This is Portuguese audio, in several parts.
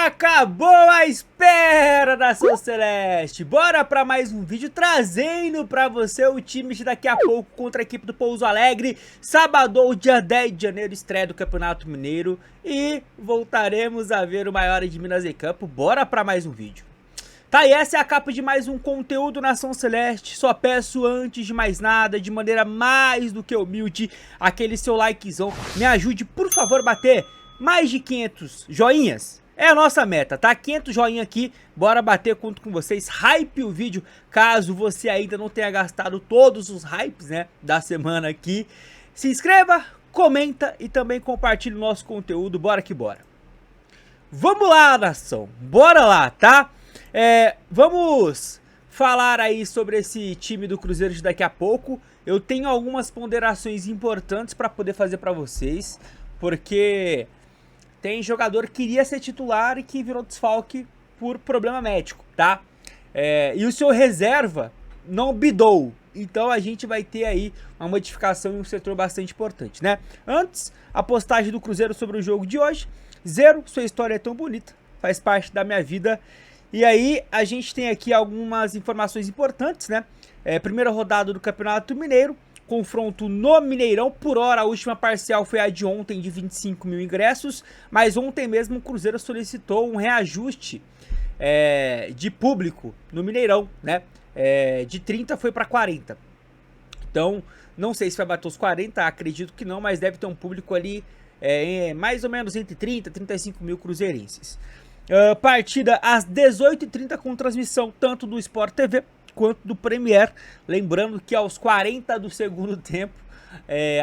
Acabou a espera, Nação Celeste. Bora para mais um vídeo trazendo para você o time de daqui a pouco contra a equipe do Pouso Alegre. Sábado, dia 10 de janeiro, estreia do Campeonato Mineiro. E voltaremos a ver o maior de Minas em campo. Bora para mais um vídeo. Tá, e essa é a capa de mais um conteúdo Nação Celeste. Só peço antes de mais nada, de maneira mais do que humilde, aquele seu likezão. Me ajude, por favor, a bater mais de 500 joinhas. É a nossa meta, tá? 500 joinha aqui, bora bater, conto com vocês. Hype o vídeo, caso você ainda não tenha gastado todos os hypes, né, da semana aqui. Se inscreva, comenta e também compartilhe o nosso conteúdo, bora que bora. Vamos lá, nação, bora lá, tá? Vamos falar aí sobre esse time do Cruzeiro de daqui a pouco. Eu tenho algumas ponderações importantes para poder fazer para vocês, porque tem jogador que queria ser titular e que virou desfalque por problema médico, tá? E o seu reserva não bidou. Então a gente vai ter aí uma modificação em um setor bastante importante, né? Antes, a postagem do Cruzeiro sobre o jogo de hoje. 0, sua história é tão bonita, faz parte da minha vida. E aí a gente tem aqui algumas informações importantes, né? Primeira rodada do Campeonato Mineiro. Confronto no Mineirão. Por hora, a última parcial foi a de ontem, de 25 mil ingressos. Mas ontem mesmo o Cruzeiro solicitou um reajuste de público no Mineirão, né? De 30 foi para 40. Então, não sei se vai bater os 40, acredito que não, mas deve ter um público ali mais ou menos entre 30 e 35 mil cruzeirenses. Partida às 18h30 com transmissão tanto do Sport TV quanto do Premier. Lembrando que aos 40 do segundo tempo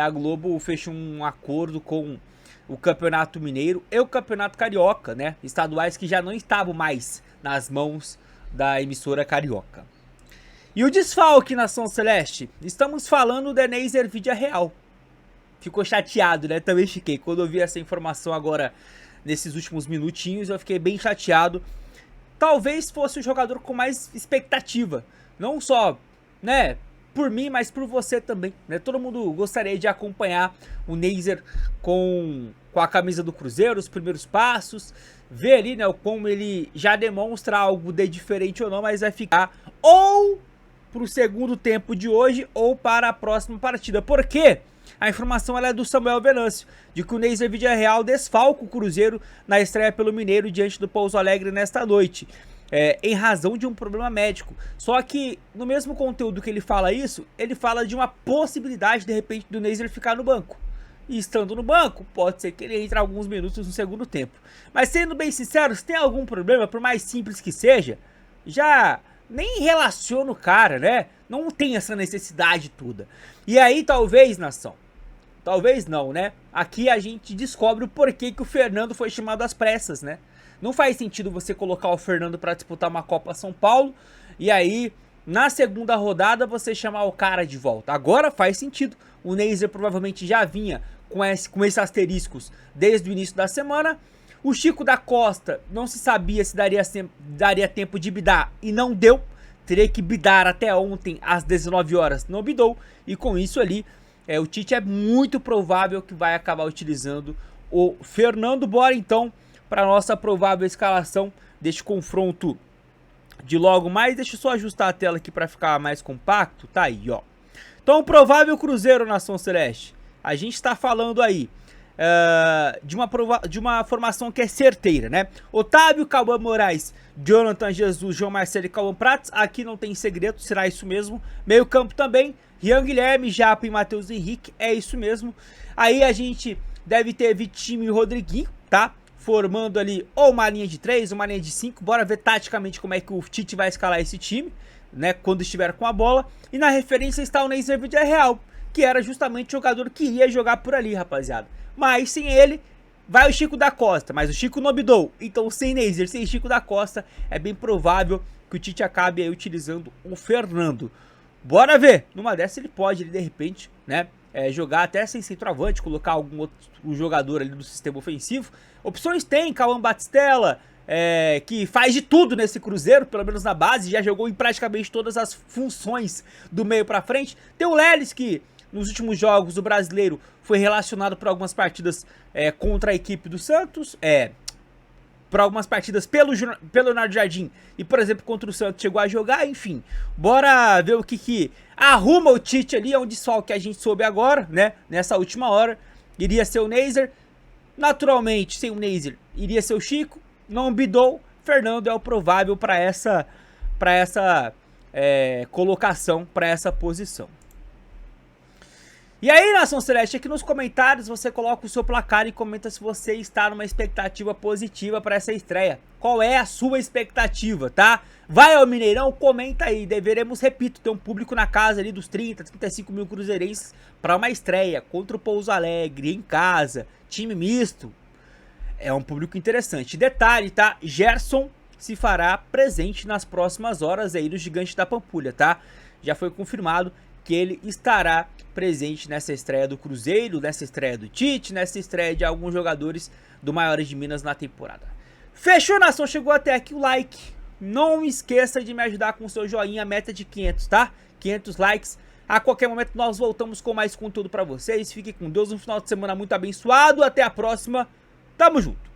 a Globo fechou um acordo com o Campeonato Mineiro e o Campeonato Carioca, né? Estaduais que já não estavam mais nas mãos da emissora carioca. E o desfalque, Nação Celeste? Estamos falando do Enézer Vidiarreal. Ficou chateado, né? Também fiquei. Quando eu vi essa informação agora, nesses últimos minutinhos, eu fiquei bem chateado. Talvez fosse o jogador com mais expectativa. Não só, né, por mim, mas por você também, né? Todo mundo gostaria de acompanhar o Néizer com a camisa do Cruzeiro, os primeiros passos. Ver ali, né, como ele já demonstra algo de diferente ou não, mas vai ficar ou para o segundo tempo de hoje ou para a próxima partida. Por quê? A informação ela é do Samuel Venâncio, de que o Néizer Vidiarreal desfalca o Cruzeiro na estreia pelo Mineiro diante do Pouso Alegre nesta noite, em razão de um problema médico. Só que no mesmo conteúdo que ele fala isso, ele fala de uma possibilidade de repente do Néizer ficar no banco. E estando no banco, pode ser que ele entre alguns minutos no segundo tempo. Mas sendo bem sincero, se tem algum problema, por mais simples que seja, já nem relaciona o cara, né? Não tem essa necessidade toda. E aí talvez, nação, talvez não, né? Aqui a gente descobre o porquê que o Fernando foi chamado às pressas, né? Não faz sentido você colocar o Fernando para disputar uma Copa São Paulo e aí na segunda rodada você chamar o cara de volta. Agora faz sentido. O Néizer provavelmente já vinha com esses asteriscos desde o início da semana. O Chico da Costa não se sabia se daria tempo de bidar e não deu. Teria que bidar até ontem às 19 horas, não bidou. E com isso ali, o Tite é muito provável que vai acabar utilizando o Fernando. Bora então para a nossa provável escalação deste confronto de logo mais. Deixa eu só ajustar a tela aqui para ficar mais compacto. Tá aí, ó. Então, provável Cruzeiro, Nação Celeste. A gente está falando aí de uma formação que é certeira, né? Otávio, Cauã Moraes, Jonathan Jesus, João Marcelo e Cauã Prats. Aqui não tem segredo, será isso mesmo. Meio campo também, Rian Guilherme, Japa e Matheus Henrique, é isso mesmo. Aí a gente deve ter Vitinho e Rodriguinho, tá? Formando ali ou uma linha de 3, uma linha de 5. Bora ver taticamente como é que o Tite vai escalar esse time, né? Quando estiver com a bola. E na referência está o Néizer Vidiarreal, que era justamente o jogador que iria jogar por ali, rapaziada. Mas sem ele, vai o Chico da Costa. Mas o Chico não bidou. Então sem Néizer, sem Chico da Costa, é bem provável que o Tite acabe aí utilizando o Fernando. Bora ver. Numa dessas ele pode, de repente, né, jogar até sem centroavante, colocar algum outro jogador ali do sistema ofensivo. Opções tem, Cauã Batistella, que faz de tudo nesse Cruzeiro, pelo menos na base. Já jogou em praticamente todas as funções do meio pra frente. Tem o Lelis, que nos últimos jogos do Brasileiro foi relacionado por algumas partidas contra a equipe do Santos, por algumas partidas pelo Leonardo Jardim e, por exemplo, contra o Santos chegou a jogar, enfim. Bora ver o que arruma o Tite ali, é um desfalque que a gente soube agora, né, nessa última hora. Iria ser o Neisser, naturalmente, sem o Neisser, iria ser o Chico, não bidou, Fernando é o provável para essa colocação, para essa posição. E aí, Nação Celeste, aqui nos comentários você coloca o seu placar e comenta se você está numa expectativa positiva para essa estreia. Qual é a sua expectativa, tá? Vai ao Mineirão? Comenta aí. Deveremos, repito, ter um público na casa ali dos 30, 35 mil cruzeirenses para uma estreia contra o Pouso Alegre, em casa, time misto. É um público interessante. Detalhe, tá? Gerson se fará presente nas próximas horas aí do Gigante da Pampulha, tá? Já foi confirmado que ele estará presente nessa estreia do Cruzeiro, nessa estreia do Tite, nessa estreia de alguns jogadores do Maiores de Minas na temporada. Fechou, nação? Chegou até aqui o like. Não esqueça de me ajudar com o seu joinha, meta de 500, tá? 500 likes. A qualquer momento nós voltamos com mais conteúdo pra vocês. Fiquem com Deus, um final de semana muito abençoado. Até a próxima. Tamo junto.